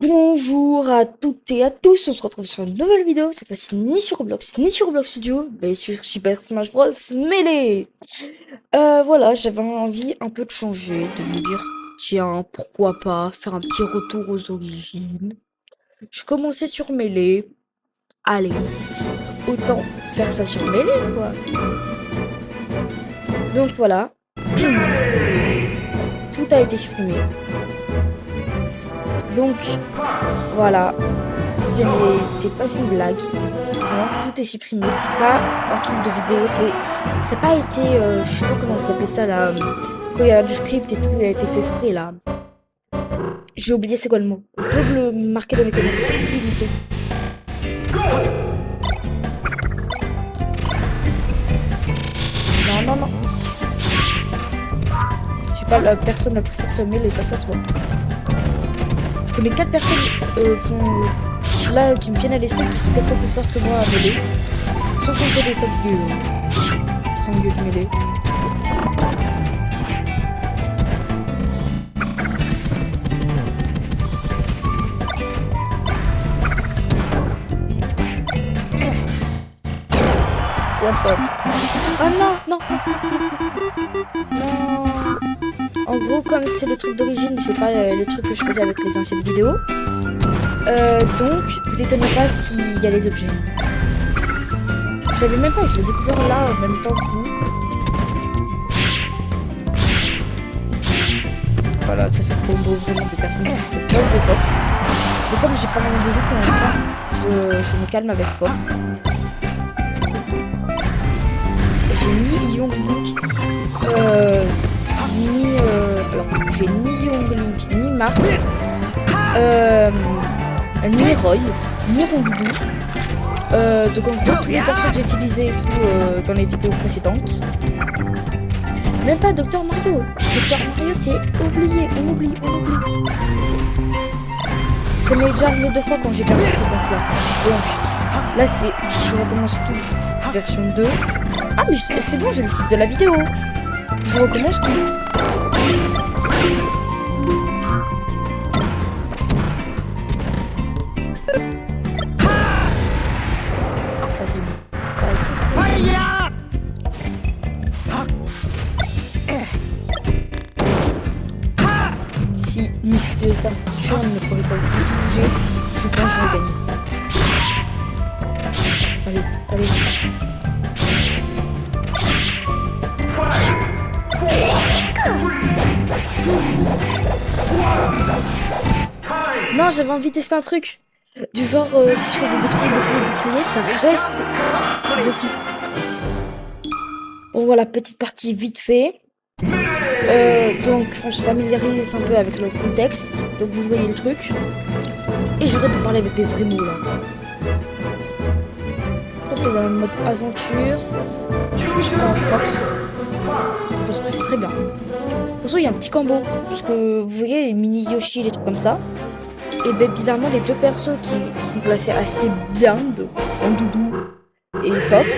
Bonjour à toutes et à tous, on se retrouve sur une nouvelle vidéo, cette fois-ci ni sur Roblox, ni sur Roblox Studio, mais sur Super Smash Bros Melee. Voilà, j'avais envie un peu de changer, de me dire, tiens, pourquoi pas faire un petit retour aux origines. Je commençais sur Melee, allez, autant faire ça sur Melee, quoi. Donc voilà, tout a été supprimé. Donc, voilà, ce n'était pas une blague. Vraiment, tout est supprimé. C'est pas un truc de vidéo. C'est pas été. Je sais pas comment vous appelez ça là. Quand il y a du script et tout, il a été fait exprès là. J'ai oublié c'est quoi le mot. Vous pouvez me le marquer dans les commentaires, s'il vous plaît. Non, non, non. Je suis pas la personne la plus forte mais ça se voit. Je connais 4 personnes là qui me viennent à l'esprit qui sont 4 fois plus fortes que moi à Melee. Sans compter les 5 vieux. 5 vieux de Melee. One shot. Ah non, non, non. En gros, comme c'est le truc d'origine, c'est pas le truc que je faisais avec les anciennes vidéos. Donc, vous étonnez pas s'il y a les objets. Je savais même pas, je l'ai découvert là en même temps que vous. Voilà, ça c'est pour vraiment des personnes qui ne savent pas jouer Fox. Mais comme j'ai pas vraiment de vie pour l'instant, je me calme avec Fox. J'ai ni Young Link, alors j'ai ni Young Link, ni Marth, ni Roy, ni Rondoudou. Donc en gros, tous les persos que j'ai utilisés et tout dans les vidéos précédentes. Même pas Dr Mario. Dr Mario c'est oublié, on oublie. Ça m'est déjà arrivé 2 fois quand j'ai perdu ce compte là. Donc là c'est, je recommence tout, version 2. Ah mais c'est bon, j'ai le titre de la vidéo. Je recommence tout. Vas-y, si Miss Saturne ne pourrait pas du tout bouger, je pense que je vais gagner. Allez. Non, j'avais envie de tester un truc. Du genre, si je faisais bouclier, ça reste dessus. Bon, voilà, petite partie vite fait. Donc, on se familiarise un peu avec le contexte. Donc, vous voyez le truc. Et j'arrête de parler avec des vrais mots, là. Je crois que c'est le mode aventure. Je prends Fox. Parce que c'est très bien. De toute façon, il y a un petit combo. Parce que, vous voyez, les mini Yoshi, les trucs comme ça. Et ben bizarrement, les 2 persos qui sont placés assez bien, donc Rondoudou et Fox,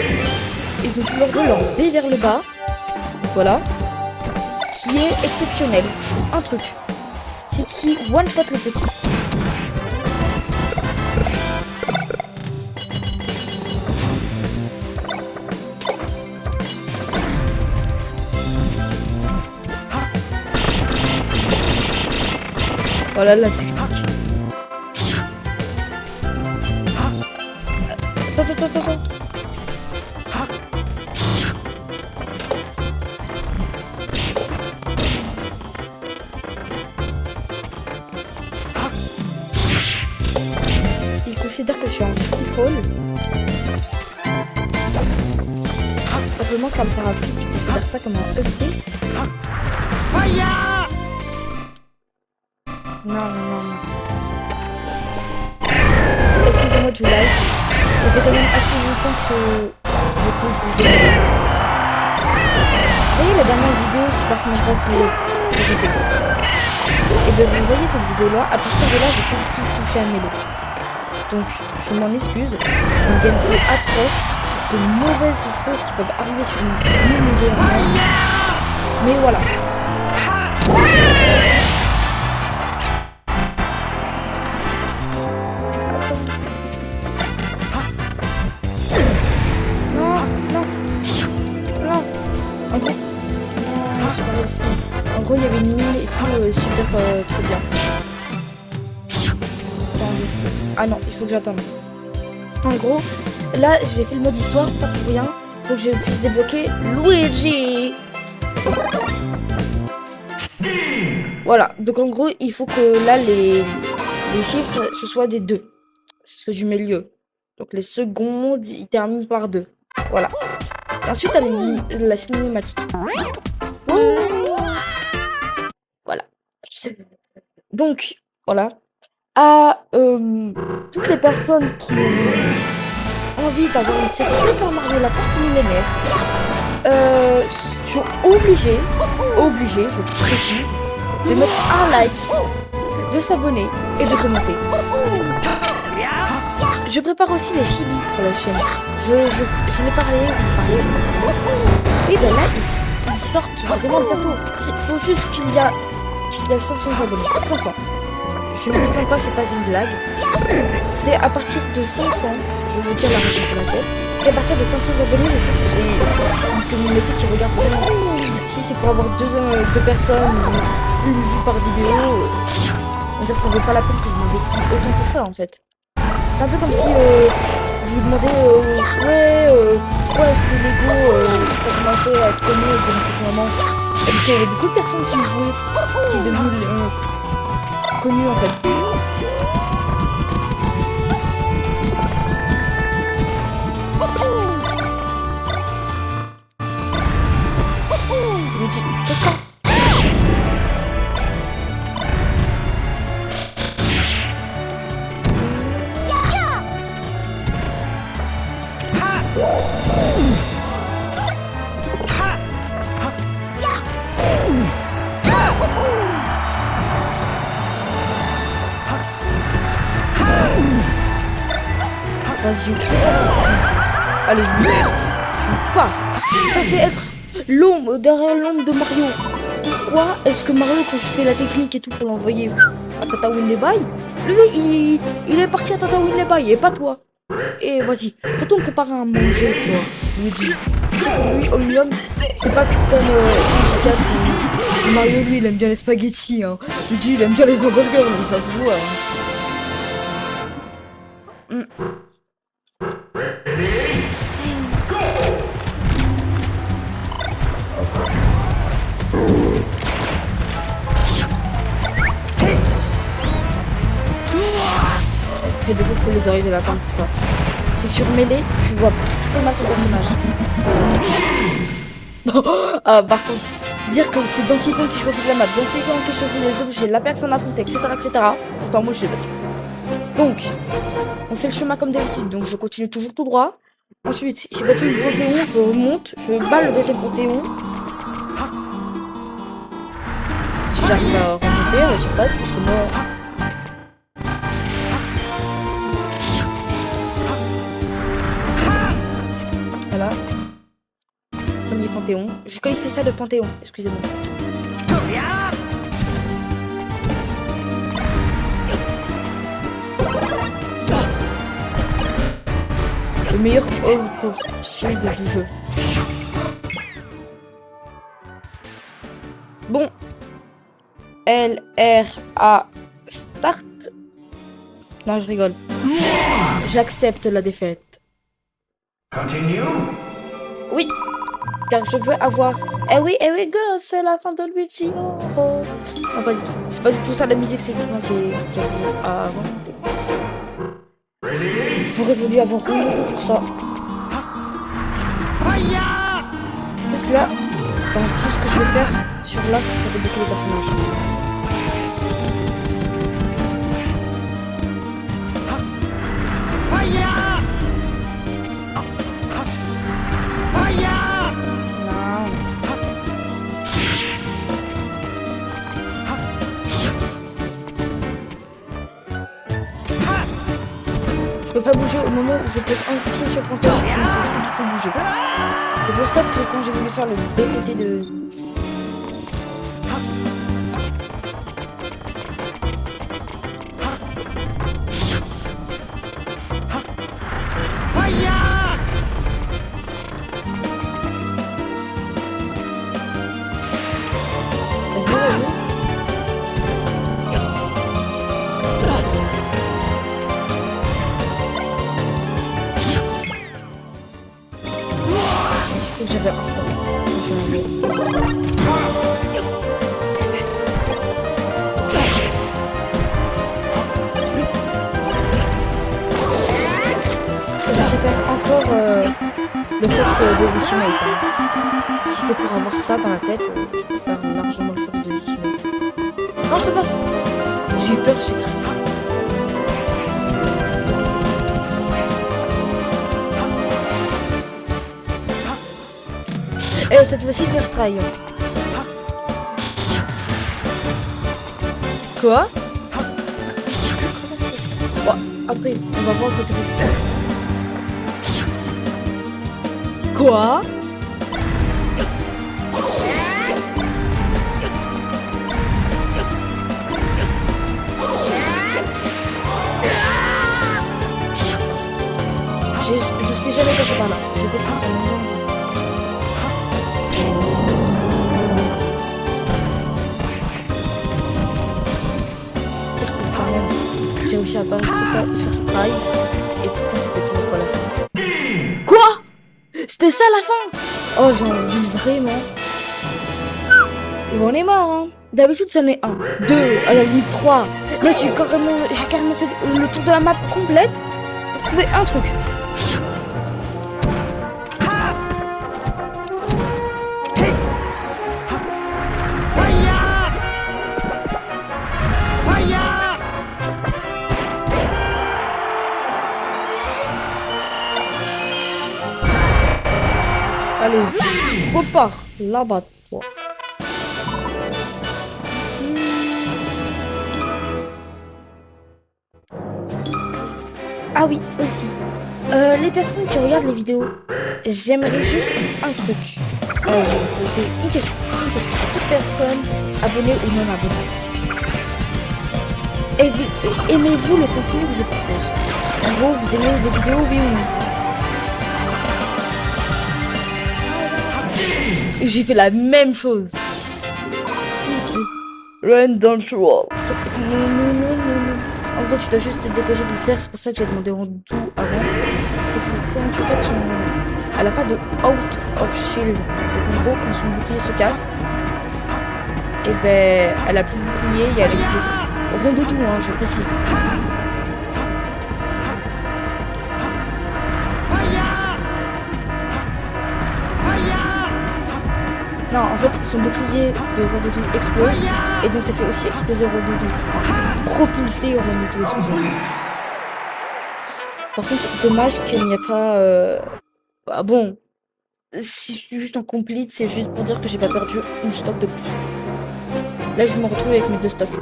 ils ont tous leurs 2 leur B vers le bas. Voilà. Qui est exceptionnel. Pour un truc. C'est qui one shot les petits. Voilà la technique. Attends. Il considère que je suis en free fall. Simplement qu'un parapluie, il considère ça comme un EP. Non. Excusez-moi du live. Ça fait quand même assez longtemps que je peux utiliser le Melee. Vous voyez la dernière vidéo Super Smash Bros Melee que j'ai fait. Et bien vous voyez cette vidéo là, à partir de là j'ai plus du tout touché à Melee. Donc je m'en excuse. Un gameplay atroce, de mauvaises choses qui peuvent arriver sur mon Melee en moi. Mais voilà. trop bien. Attendez. Ah non, il faut que j'attende. En gros, là, j'ai fait le mode histoire, pas pour rien, pour que je puisse débloquer Luigi. Voilà, donc en gros, il faut que là, les chiffres, ce soit des 2. Ceux du milieu. Donc les secondes, ils terminent par 2. Voilà. Et ensuite, elle a la cinématique. Voilà. Donc, voilà. À toutes les personnes qui ont envie d'avoir une série Paper Mario la porte millénaire, sont obligés, je précise, de mettre un like, de s'abonner et de commenter. Je prépare aussi les chibis pour la chaîne. J'en ai parlé. Et ben là, ils sortent vraiment bientôt. Il faut juste qu'il y a 500 abonnés. 500. Je ne vous sens pas, c'est pas une blague. C'est à partir de 500, je vais vous dire la raison pour laquelle. C'est qu'à partir de 500 abonnés, je sais que j'ai une communauté qui regarde vraiment. Si c'est pour avoir deux personnes, une vue par vidéo, on va dire ça vaut pas la peine que je m'investis autant pour ça en fait. C'est un peu comme si je vous demandais pourquoi est-ce que Lego ça commençait à être connu pendant un certain moment. Parce qu'il y avait beaucoup de personnes qui jouaient, qui est devenu connu en fait. Je te casse. Vas-y, allez, je pars. Ça c'est être l'ombre, derrière l'ombre de Mario. Pourquoi est-ce que Mario, quand je fais la technique et tout pour l'envoyer à Tata Winlebai, lui, il est parti à Tata Winlebai et pas toi. Et vas-y, retourne préparer un manger, tu vois. Luigi. C'est pour lui, Omnium, c'est pas comme Sim 4 où Mario, lui, il aime bien les spaghettis. Hein. Luigi, il aime bien les hamburgers, mais ça se voit. Hein. J'ai détesté les oreilles de lapin pour ça. C'est sur mêlée, tu vois très mal ton personnage. Ah, par contre, dire que c'est Donkey Kong qui choisit la map, Donkey Kong qui choisit les objets, la personne affrontée, etc. Pourtant, moi, j'ai battu. Donc, on fait le chemin comme d'habitude. Donc, je continue toujours tout droit. Ensuite, j'ai battu le Panthéon, je remonte, je bats le deuxième Panthéon. Si j'arrive à remonter à la surface, parce que moi... Voilà. Premier Panthéon. Je qualifie ça de Panthéon, excusez-moi. Le meilleur out of shield du jeu. Bon. LRA start. Non, je rigole. J'accepte la défaite. Oui. Car je veux avoir... Eh oui, go, c'est la fin de Luigi. Oh. Non, pas du tout. C'est pas du tout ça la musique, c'est juste moi qui ai voulu inventer. J'aurais voulu avoir un pour ça. Parce que là, dans tout ce que je vais faire sur là, c'est pour débloquer les personnages. Je peux pas bouger au moment où je pose un pied sur le compteur, je ne peux plus du tout bouger. C'est pour ça que quand j'ai voulu faire le B côté de... Vas-y. préfère installer. Je préfère encore le Fox de Ultimate. Hein. Si c'est pour avoir ça dans la tête, je préfère largement le Fox de Ultimate. Non, je peux pas. J'ai eu peur, j'ai cru. Et cette fois-ci, first try. Quoi? Bon, après, on va voir le côté positif. Quoi? Je suis jamais passé par là. Je découvre un moment de vie. Quand même, j'ai réussi à passer ça first try. Et pourtant, c'était toujours pas la fin. Quoi? C'était ça la fin? Oh, j'en vis vraiment. Et bon, on est mort, hein. D'habitude, ça en est 1, 2, à la limite 3. Là, j'ai carrément fait le tour de la map complète pour trouver un truc. Allez, repars là-bas, toi. Ah oui, aussi. Les personnes qui regardent les vidéos, j'aimerais juste un truc. Je vais vous poser une question à toute personne, abonnée ou non abonnée. Aimez-vous le contenu que je propose? En gros, vous aimez les vidéos, oui ou non? J'ai fait la même chose. Run dans le wall. Non. En gros, tu dois juste te dépêcher de le faire. C'est pour ça que j'ai demandé en doux avant. C'est que quand tu fais son... Elle a pas de out of shield. Donc en gros, quand son bouclier se casse, et ben, elle a plus de bouclier et elle explose. Run de tout, hein, je précise. Non, en fait, son bouclier de Rondoudou explose, et donc ça fait aussi exploser Rondoudou. Propulser Rondoudou, excusez-moi. Par contre, dommage qu'il n'y ait pas... Ah bon, si je suis juste en complete, c'est juste pour dire que j'ai pas perdu une stock de plus. Là, je me retrouve avec mes 2 stocks.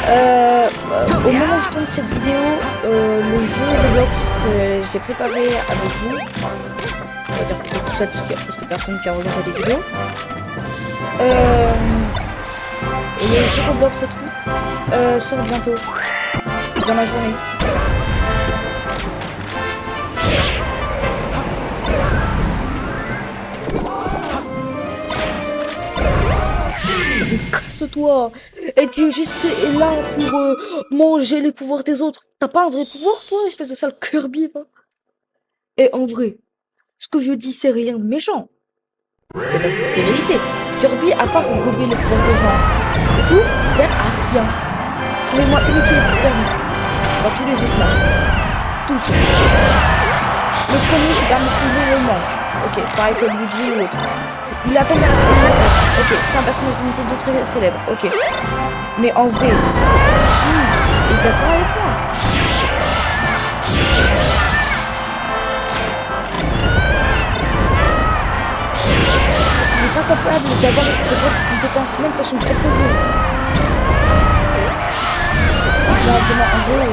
Au moment où je tourne cette vidéo, le jeu Roblox que j'ai préparé avec vous... On va dire tout ça parce qu'il y a presque personne qui a regardé les vidéos. Et le jeu Roblox et tout sort bientôt dans la journée. Casse-toi! Et tu es juste là pour manger les pouvoirs des autres. T'as pas un vrai pouvoir, toi, espèce de sale Kirby, va? Et en vrai, ce que je dis, c'est rien de méchant. C'est la stricte vérité. Kirby, à part gober les pouvoirs des gens et tout, sert à rien. Trouvez-moi inutile pour Kirby. Dans tous les jeux Smash. Tous. Le premier, c'est permis de trouver le manque. Ok, pareil que Luigi ou l'autre. Il appelle la cinématique. Ok, c'est un personnage de Nintendo très célèbre. Ok. Mais en vrai, Jim est d'accord avec moi. Il n'est pas capable d'avoir ses propres compétences, même dans son propre jeu. Là, vraiment, en gros,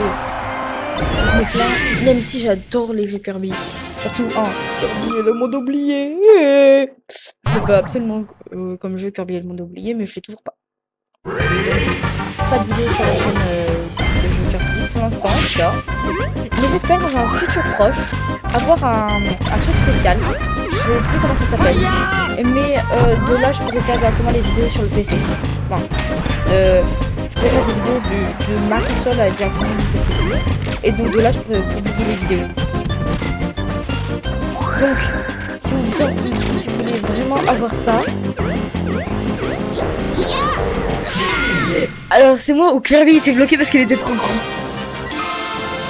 je me plains, même si j'adore les jeux Kirby. Surtout Kirby et le monde oublié. Je veux absolument comme jeu Kirby et le monde oublié, mais je l'ai toujours pas. Donc, pas de vidéo sur la chaîne de jeux Kirby pour l'instant en tout cas. Mais j'espère dans un futur proche avoir un truc spécial. Je sais plus comment ça s'appelle. Mais de là je pourrais faire directement les vidéos sur le PC. Non. Je pourrais faire des vidéos de ma console à directement du PC. Et donc de là je pourrais publier les vidéos. Donc, si vous voulez vraiment avoir ça, alors c'est moi où Kirby était bloqué parce qu'il était trop gros.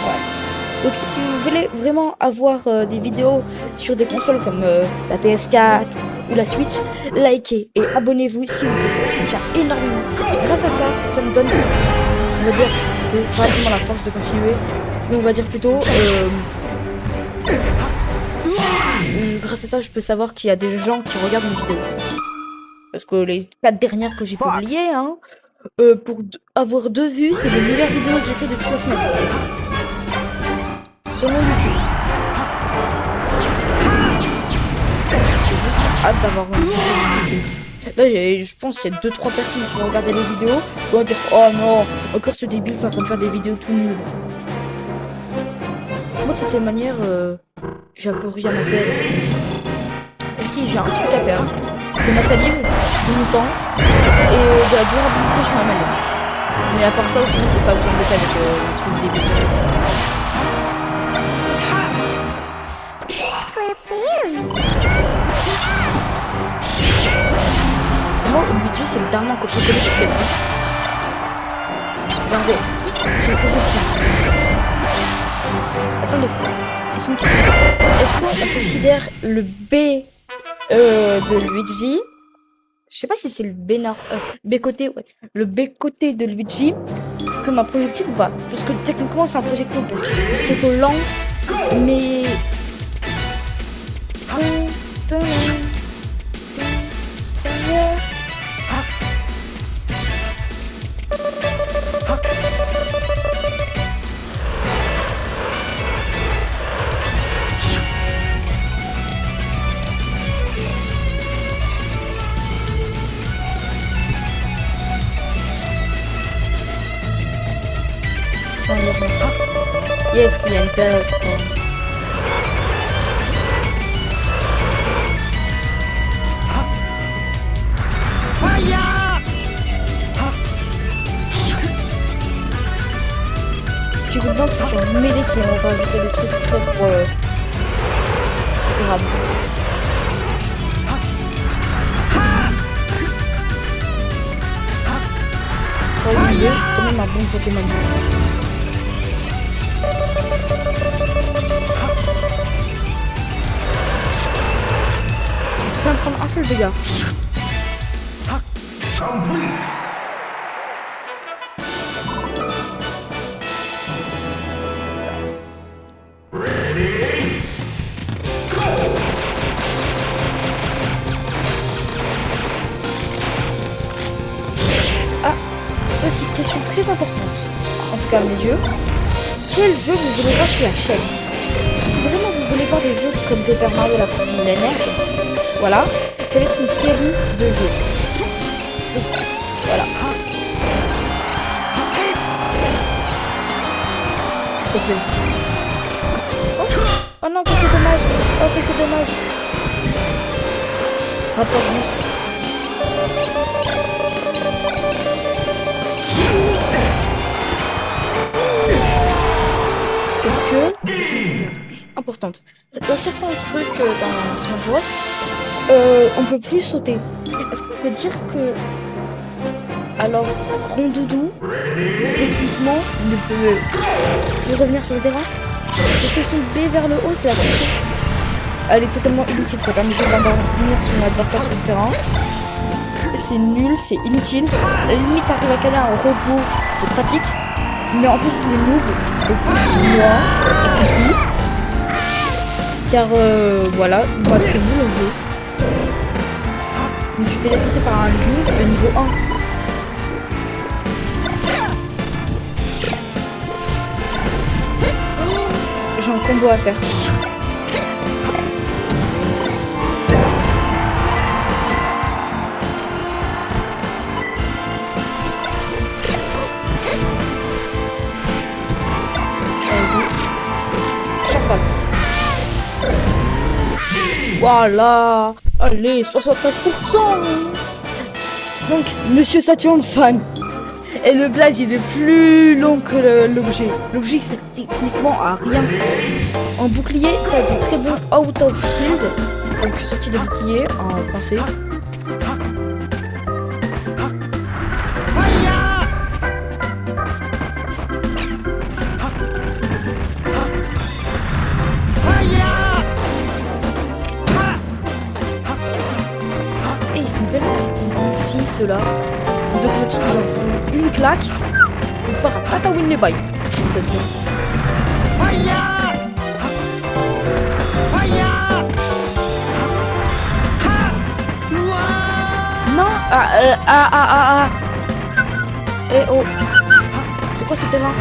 Ouais. Donc, si vous voulez vraiment avoir des vidéos sur des consoles comme la PS4 ou la Switch, likez et abonnez-vous s'il vous plaît, ça me soutient énormément. Et grâce à ça, ça me donne, on va dire, pas vraiment la force de continuer, mais on va dire plutôt, grâce à ça, je peux savoir qu'il y a des gens qui regardent mes vidéos. Parce que les 4 dernières que j'ai publiées, hein, pour avoir 2 vues, c'est les meilleures vidéos que j'ai fait de toute la semaine. Sur mon YouTube. J'ai juste hâte d'avoir une vidéo. Là, je pense qu'il y a 2-3 personnes qui vont regarder les vidéos. Ils vont dire, oh non, encore ce débile qui est en train de faire des vidéos tout nulles. Moi, de toutes les manières, j'ai un peu rien à perdre. Et si, j'ai un truc à perdre. De ma salive, de mon temps et de la durabilité sur ma manette. Mais à part ça aussi, j'ai pas besoin de mettre avec les trucs débiles. C'est moi, Luigi, c'est le dernier que Pokémon qui l'a dit. Regardez, c'est une projection. Attendez, c'est une question. Est-ce qu'on considère le B de Luigi, je sais pas si c'est le B côté, ouais, le B côté de Luigi comme un projectile ou pas? Parce que techniquement c'est un projectile parce qu'il s'auto-lance, mais yes, il y a une plateforme. Si vous demandez, c'est sur Melee qui ont rajouté des trucs exprès pour c'est grave. C'est quand même un bon Pokémon. Ça va me prendre un seul dégât. Ah, aussi, question très importante, en tout cas à mes yeux. Quel jeu vous voulez voir sur la chaîne? Si vraiment vous voulez voir des jeux comme Paper Mario la partie millénaire, voilà, ça va être une série de jeux. Donc, voilà. S'il te plaît. Oh non, que c'est dommage. Oh, que c'est dommage. Raptor Boost. Est-ce que, j'ai une question importante, dans certains trucs dans Smash Bros, on peut plus sauter. Est-ce qu'on peut dire que, alors, Rondoudou, techniquement, ne peut plus revenir sur le terrain? Parce que son B vers le haut, c'est la fonction. Elle est totalement inutile, ça permet juste d'endormir son adversaire sur le terrain. C'est nul, c'est inutile. À la limite, t'arrives à caler un robot, c'est pratique. Mais en plus, les noobs, beaucoup moi, compris. Car voilà, moi très nul au jeu. Je me suis fait défoncer par un Link de niveau 1. J'ai un combo à faire. Voilà. Allez, 69%. Donc, Monsieur Saturne fan, Et le blaze, il est plus long que l'objet. L'objet, il sert techniquement à rien. En bouclier, t'as des très bons out of shield. Donc, sortie de bouclier en français. Et ils sont tellement confis, ceux-là. Donc, le truc, j'en fous une claque. On part à Tatooine les bails. C'est bien. Non. Eh oh. C'est quoi ce terrain?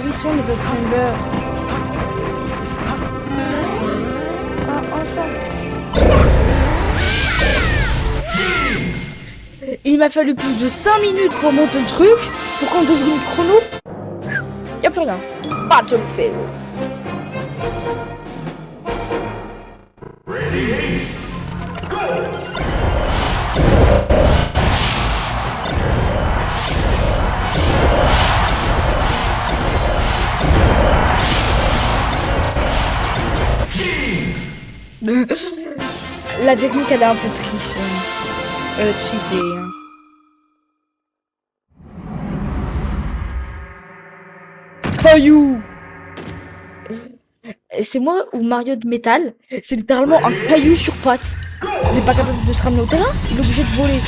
Où ils sont les assembleurs? Ah, enfin. Il m'a fallu plus de 5 minutes pour monter le truc, pour qu'en 2 secondes chrono, y a plus rien. Battlefield. La technique, elle est un peu triche. Cheatée. Hein. Caillou. C'est moi ou Mario de métal. C'est littéralement un caillou sur pattes. Il n'est pas capable de se ramener au terrain. Il est obligé de voler.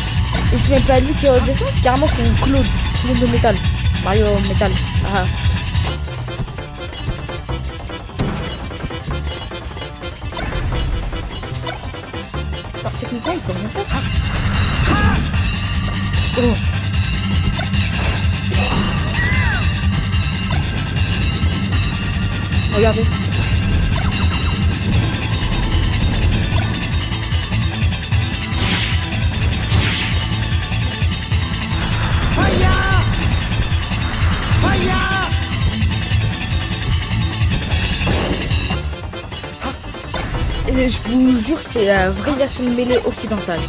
Et c'est même pas lui qui redescend, c'est carrément son clone. Clone de métal. Mario métal. Ah. Alors, techniquement, il peut rien faire. Oh. Regardez. Et je vous jure, c'est la vraie version de mêlée occidentale.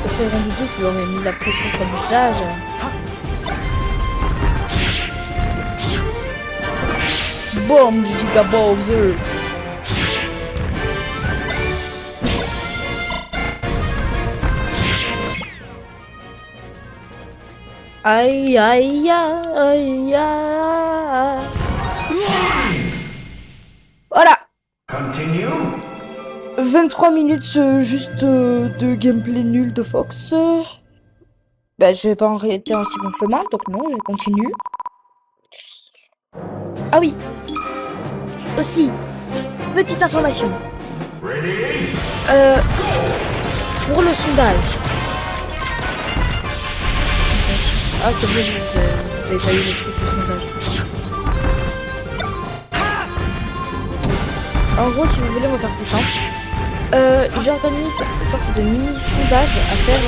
C'est le rendu 2, je lui aurais mis la pression comme Jage. Boum, Giga Bowser. Aïe aïe aïe aïe. Voilà. 23 minutes juste de gameplay nul de Fox. Bah, je vais pas arrêter un si bon chemin, donc non, je continue. Ah oui. Aussi, petite information. Pour le sondage. Ah, c'est vrai, vous avez pas eu le truc du sondage. En gros, si vous voulez me faire plus simple, j'organise une sorte de mini-sondage à faire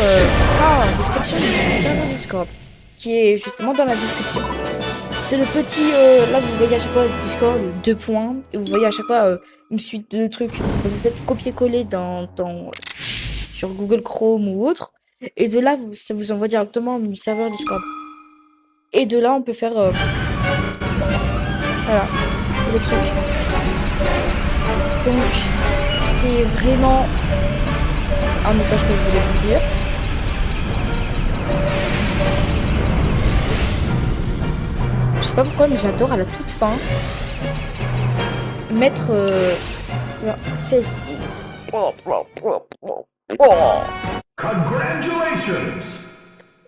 en description du serveur Discord, qui est justement dans la description. C'est le petit, là vous voyez à chaque fois Discord, 2 points, et vous voyez à chaque fois une suite de trucs que vous faites copier-coller sur Google Chrome ou autre, et de là, ça vous envoie directement au serveur Discord. Et de là, on peut faire, voilà, tous les trucs. Donc, c'est vraiment un message que je voulais vous dire. Je sais pas pourquoi, mais j'adore à la toute fin mettre 16 hits.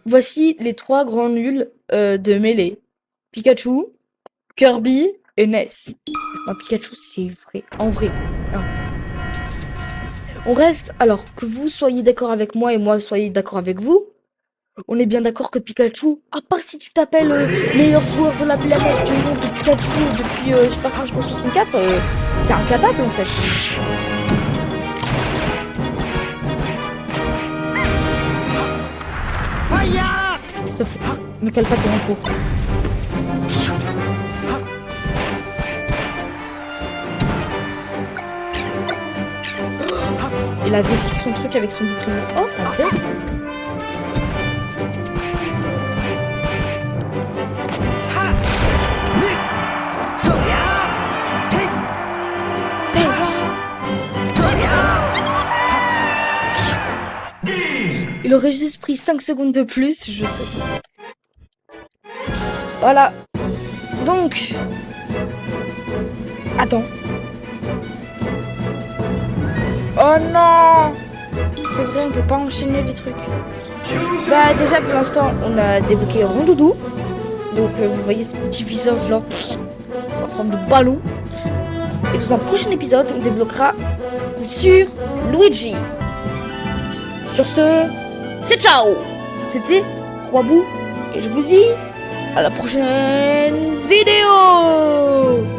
Voici les 3 grands nuls de mêlée. Pikachu, Kirby et Ness. Non, Pikachu, c'est vrai. En vrai. Non. On reste, alors que vous soyez d'accord avec moi et moi soyez d'accord avec vous, on est bien d'accord que Pikachu, à part si tu t'appelles meilleur joueur de la planète du monde de Pikachu depuis Super Smash Bros 64, t'es incapable en fait. S'il te plaît, me cale pas ton repos. Il avait esquivé son truc avec son bouclier. Oh, la bête! Il aurait juste pris 5 secondes de plus, je sais. Voilà. Donc. Attends. Oh non! C'est vrai, on peut pas enchaîner les trucs. Bah déjà pour l'instant, on a débloqué Rondoudou. Donc vous voyez ce petit visage là, en forme de ballon. Et dans un prochain épisode, on débloquera coup sûr Luigi. Sur ce, c'est ciao! C'était Roibou et je vous dis à la prochaine vidéo!